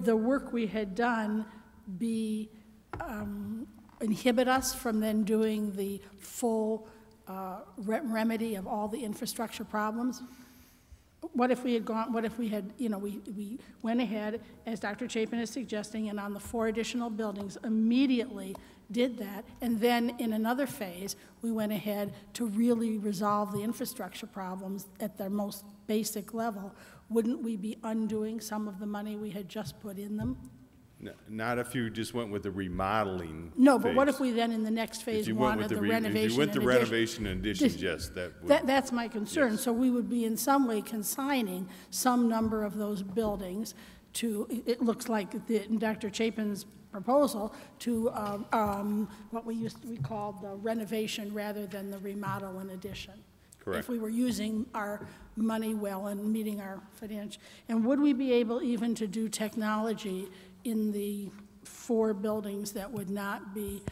the work we had done be, inhibit us from then doing the full remedy of all the infrastructure problems? What if we had gone, what if we had, you know, we went ahead, as Dr. Chapin is suggesting, and on the 4 additional buildings immediately did that, and then in another phase, we went ahead to really resolve the infrastructure problems at their most basic level? Wouldn't we be undoing some of the money we had just put in them? Not if you just went with the remodeling No, but phase. what if we then in the next phase wanted the renovation? If you went the renovation and additions, yes, that's my concern. Yes. So we would be in some way consigning some number of those buildings to, it looks like Dr. Chapin's proposal, to what we called the renovation rather than the remodel and addition. Correct. If we were using our money well and meeting our financial, and would we be able even to do technology in the 4 buildings that would not be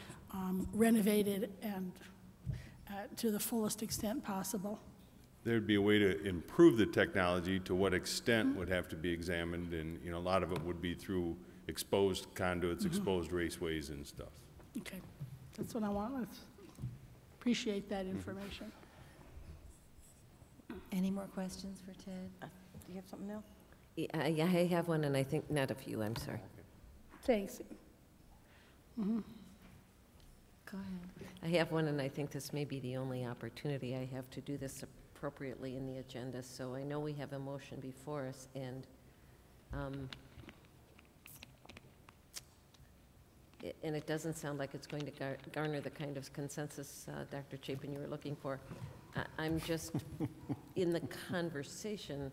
renovated and to the fullest extent possible? There'd be a way to improve the technology. To what extent would have to be examined, and a lot of it would be through exposed conduits, exposed raceways and stuff. Okay, that's what I want. Let's appreciate that information. Any more questions for Ted? Do you have something else? Yeah, I have one, and I think not a few, I'm sorry. Thanks. Go ahead. I have one, and I think this may be the only opportunity I have to do this appropriately in the agenda. So I know we have a motion before us, and it doesn't sound like it's going to garner the kind of consensus, Dr. Chapin, you were looking for. I'm just, in the conversation,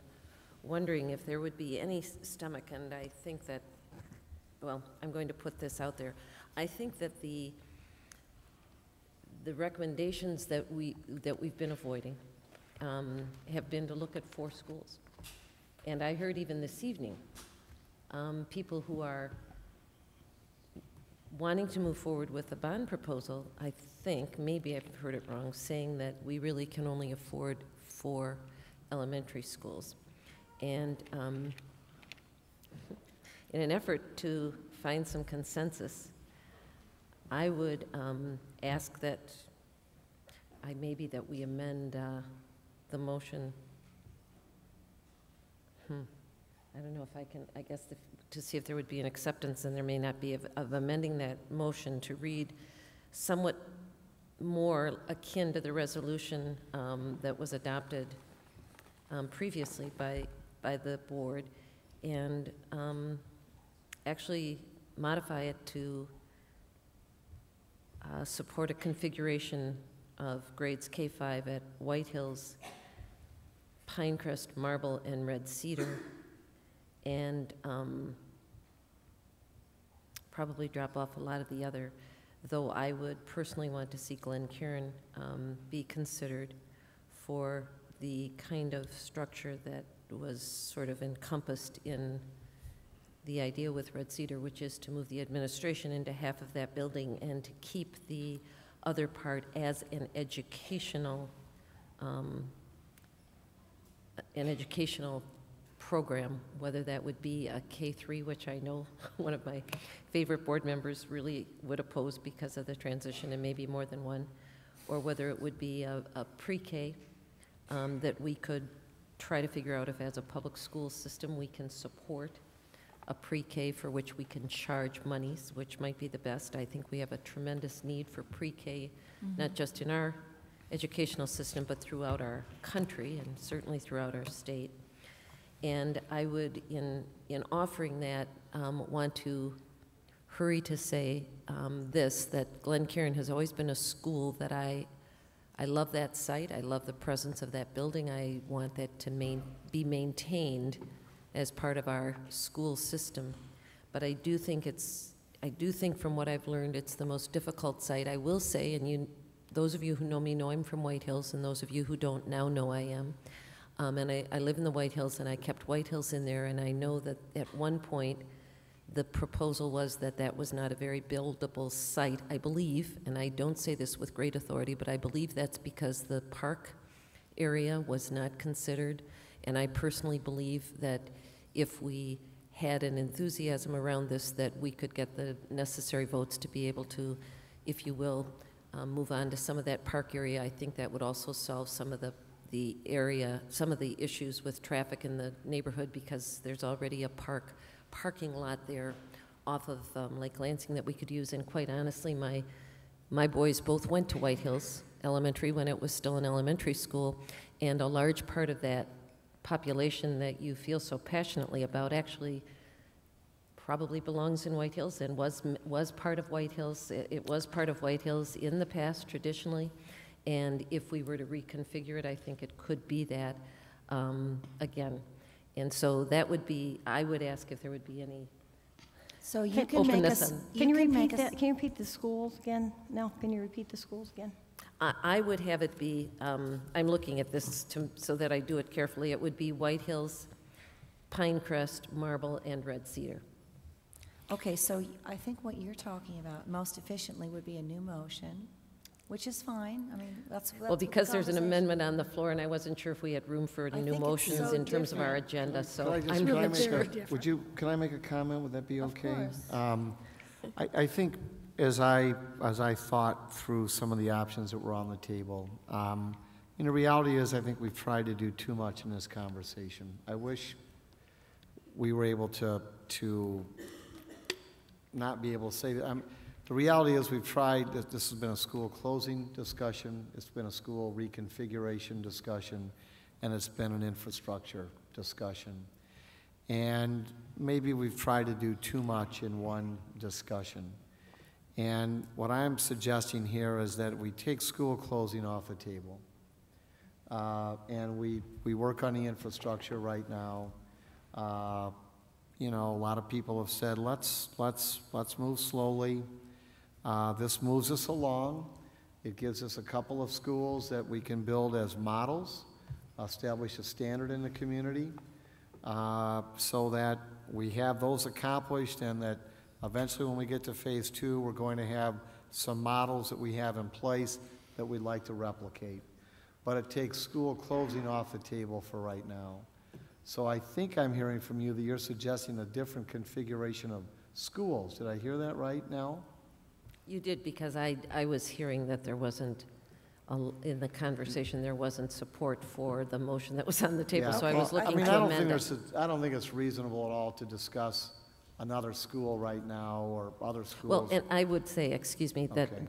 wondering if there would be any stomach, and I think that, well, I'm going to put this out there. I think that the recommendations that we've been avoiding have been to look at 4 schools. And I heard even this evening people who are wanting to move forward with a bond proposal, I think, maybe I've heard it wrong, saying that we really can only afford 4 elementary schools. And in an effort to find some consensus, I would ask that maybe that we amend the motion. I don't know if I can, I guess to see if there would be an acceptance, and there may not be, of amending that motion to read somewhat more akin to the resolution that was adopted previously by the board, and actually modify it to support a configuration of grades K-5 at White Hills, Pinecrest, Marble, and Red Cedar, and probably drop off a lot of the other, though I would personally want to see Glen Cairn be considered for the kind of structure that was sort of encompassed in the idea with Red Cedar, which is to move the administration into half of that building and to keep the other part as an educational program, whether that would be a K-3, which I know one of my favorite board members really would oppose because of the transition, and maybe more than one, or whether it would be a pre-K that we could try to figure out if, as a public school system, we can support a pre-K for which we can charge monies, which might be the best. I think we have a tremendous need for pre-K, not just in our educational system, but throughout our country and certainly throughout our state. And I would, in offering that, want to hurry to say that Glen Cairn has always been a school that I love that site. I love the presence of that building. I want that to be maintained as part of our school system. But I do think from what I've learned, it's the most difficult site. I will say, and those of you who know me know I'm from White Hills, and those of you who don't now know I am. And I live in the White Hills, and I kept White Hills in there, and I know that at one point the proposal was that was not a very buildable site, I believe, and I don't say this with great authority, but I believe that's because the park area was not considered. And I personally believe that if we had an enthusiasm around this, that we could get the necessary votes to be able to, if you will, move on to some of that park area. I think that would also solve some of the area, some of the issues with traffic in the neighborhood, because there's already a parking lot there off of Lake Lansing that we could use. And quite honestly, my boys both went to White Hills Elementary when it was still an elementary school, and a large part of that population that you feel so passionately about actually probably belongs in White Hills and was part of White Hills. It was part of White Hills in the past traditionally, and if we were to reconfigure it, I think it could be that again. And so that would be, I would ask if there would be any. So you can make us, Can you repeat that? Can you repeat the schools again? No, can you repeat the schools again? I would have it be, I'm looking at this so that I do it carefully. It would be White Hills, Pinecrest, Marble, and Red Cedar. Okay, so I think what you're talking about most efficiently would be a new motion, which is fine. I mean, that's Well, because there's an amendment on the floor, and I wasn't sure if we had room for I new think it's motions so in terms of our agenda, so I'm Can I not make sure. a- Can I make a comment? Would that be Of okay? course. I think as I thought through some of the options that were on the table, the reality is I think we've tried to do too much in this conversation. I wish we were able to not be able to say that. The reality is we've tried, this has been a school closing discussion, it's been a school reconfiguration discussion, and it's been an infrastructure discussion. And maybe we've tried to do too much in one discussion. And what I'm suggesting here is that we take school closing off the table. And we work on the infrastructure right now. You know, a lot of people have said, let's move slowly. This moves us along. It gives us a couple of schools that we can build as models, establish a standard in the community, so that we have those accomplished, and that eventually when we get to phase 2, we're going to have some models that we have in place that we'd like to replicate. But it takes school closing off the table for right now. So I think I'm hearing from you that you're suggesting a different configuration of schools. Did I hear that right now? You did, because I was hearing that there wasn't, in the conversation, there wasn't support for the motion that was on the table, Yeah. so I was looking I to amend it. I don't think it's reasonable at all to discuss another school right now or other schools. Well, and I would say, excuse me, that Okay.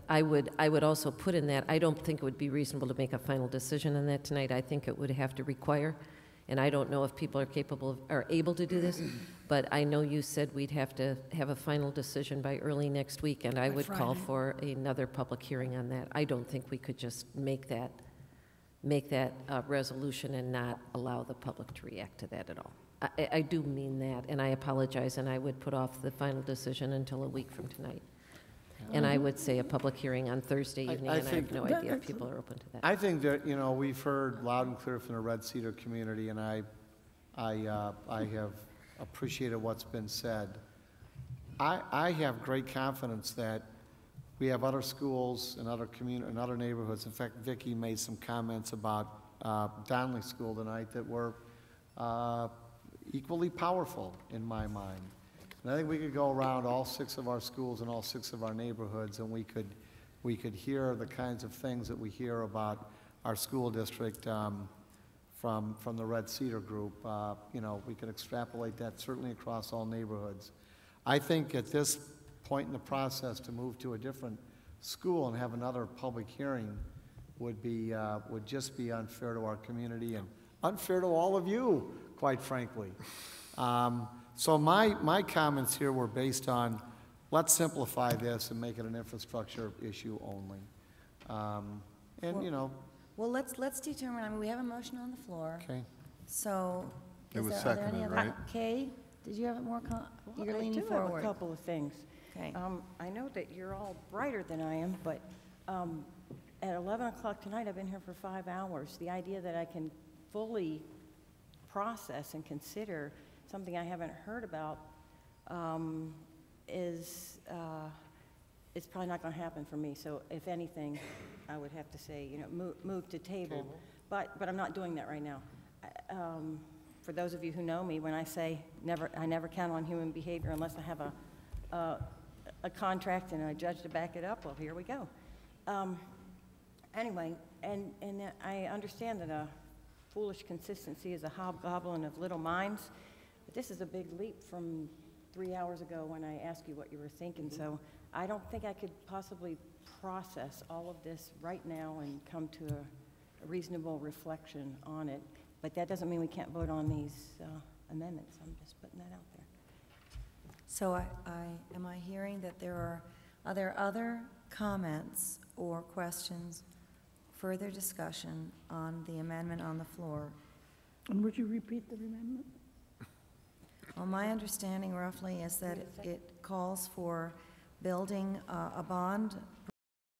I would also put in that, I don't think it would be reasonable to make a final decision on that tonight. I think it would have to require, and I don't know if people are capable of, are able to do this, but I know you said we'd have to have a final decision by early next week, and I By would call Friday. for another public hearing on that. I don't think we could just make that resolution and not allow the public to react to that at all. I do mean that, and I apologize, and I would put off the final decision until a week from tonight. And I would say a public hearing on Thursday I evening, and I have think- no idea if people are open to that. I think that, you know, we've heard loud and clear from the Red Cedar community, and I have appreciated what's been said. I have great confidence that we have other schools and other other neighborhoods. In fact, Vicki made some comments about Donley School tonight that were equally powerful in my mind. And I think we could go around all 6 of our schools and all 6 of our neighborhoods, and we could hear the kinds of things that we hear about our school district from the Red Cedar group. You know, we could extrapolate that certainly across all neighborhoods. I think at this point in the process, to move to a different school and have another public hearing would just be unfair to our community and unfair to all of you, quite frankly. So my comments here were based on, let's simplify this and make it an infrastructure issue only. And, you know, Well, let's determine, I mean, we have a motion on the floor, okay. so It was are there any seconded, other? right? Kay, did you have more, you're leaning I do have a forward. couple of things. Okay. I know that you're all brighter than I am, but at 11 o'clock tonight, I've been here for 5 hours. The idea that I can fully process and consider something I haven't heard about is it's probably not going to happen for me. So if anything, I would have to say, you know, move to table. But I'm not doing that right now. for those of you who know me, when I say I never count on human behavior unless I have a contract and a judge to back it up, well, here we go. Anyway, and I understand that a foolish consistency is a hobgoblin of little minds, but this is a big leap from 3 hours ago when I asked you what you were thinking, so I don't think I could possibly process all of this right now and come to a reasonable reflection on it, but that doesn't mean we can't vote on these amendments. I'm just putting that out there. So am I hearing that are there other comments or questions, further discussion on the amendment on the floor? And would you repeat the amendment? Well, my understanding roughly is that it calls for building a bond